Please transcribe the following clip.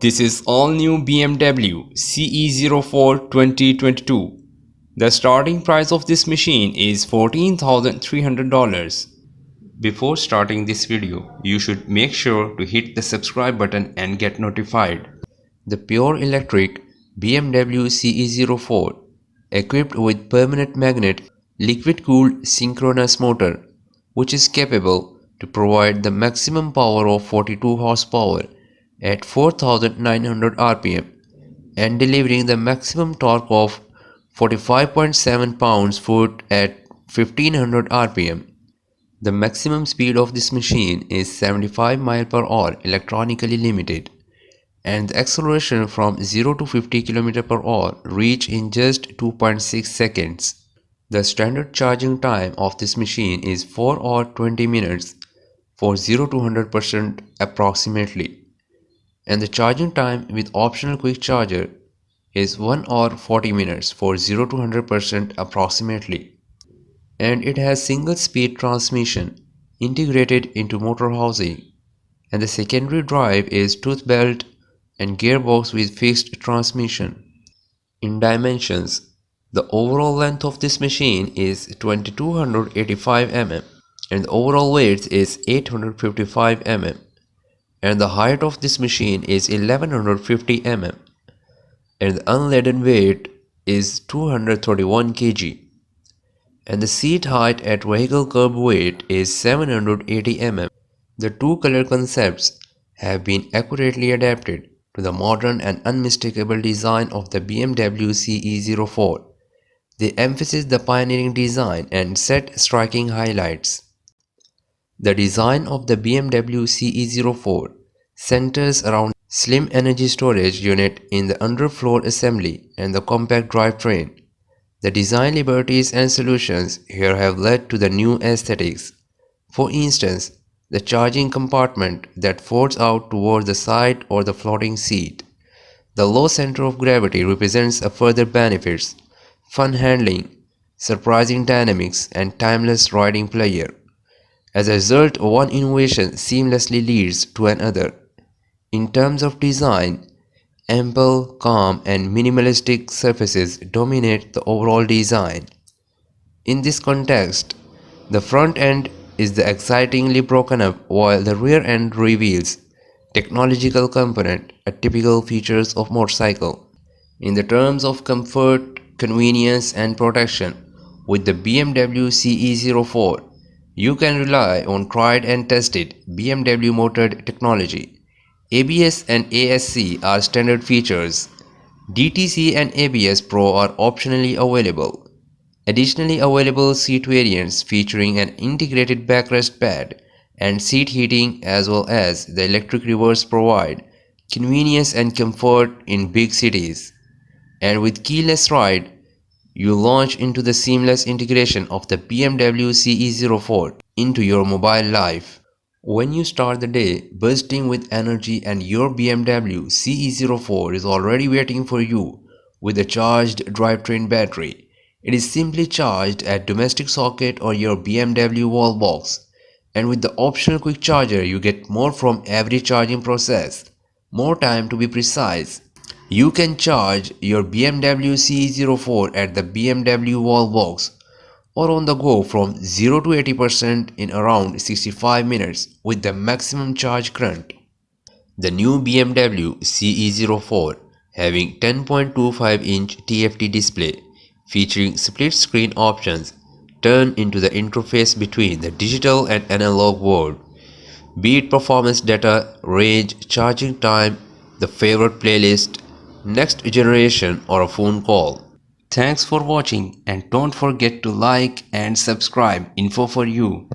This is all new BMW CE04 2022. The starting price of this machine is $14,300. Before starting this video, you should make sure to hit the subscribe button and get notified. The pure electric BMW CE04 equipped with permanent magnet liquid-cooled synchronous motor, which is capable to provide the maximum power of 42 horsepower at 4,900 rpm and delivering the maximum torque of 45.7 pounds-foot at 1500 rpm. The maximum speed of this machine is 75 mph electronically limited, and the acceleration from 0 to 50 km/h reach in just 2.6 seconds. The standard charging time of this machine is 4 or 20 minutes for 0 to 100% approximately, and the charging time with optional quick charger is 1 or 40 minutes for 0 to 100% approximately. And it has single speed transmission integrated into motor housing, and the secondary drive is tooth belt and gearbox with fixed transmission. In dimensions, the overall length of this machine is 2285 mm and the overall width is 855 mm, and the height of this machine is 1150 mm, and the unladen weight is 231 kg, and the seat height at vehicle curb weight is 780 mm. The two color concepts have been accurately adapted to the modern and unmistakable design of the BMW CE04. They emphasize the pioneering design and set striking highlights. The design of the BMW CE04 centers around slim energy storage unit in the underfloor assembly and the compact drivetrain. The design liberties and solutions here have led to the new aesthetics. For instance, the charging compartment that folds out toward the side or the floating seat. The low center of gravity represents a further benefits, fun handling, surprising dynamics, and timeless riding pleasure. As a result, one innovation seamlessly leads to another. In terms of design, ample, calm, and minimalistic surfaces dominate the overall design. In this context, the front end is excitingly broken up while the rear end reveals technological component, a typical features of motorcycle. In the terms of comfort, convenience, and protection, with the BMW CE04, you can rely on tried and tested BMW motored technology. ABS and ASC are standard features. DTC and ABS Pro are optionally available. Additionally available seat variants featuring an integrated backrest pad and seat heating as well as the electric reverse provide convenience and comfort in big cities. And with keyless ride, you launch into the seamless integration of the BMW CE04 into your mobile life. When you start the day bursting with energy and your BMW CE04 is already waiting for you with a charged drivetrain battery. It is simply charged at domestic socket or your BMW wall box, and with the optional quick charger you get more from every charging process, more time to be precise. You can charge your BMW CE04 at the BMW wall box or on the go from 0 to 80% in around 65 minutes with the maximum charge current. The new BMW CE04 having 10.25-inch TFT display featuring split screen options turn into the interface between the digital and analog world. Be it performance data, range, charging time, the favorite playlist, next generation, or a phone call. Thanks for watching and don't forget to like and subscribe. Info for you.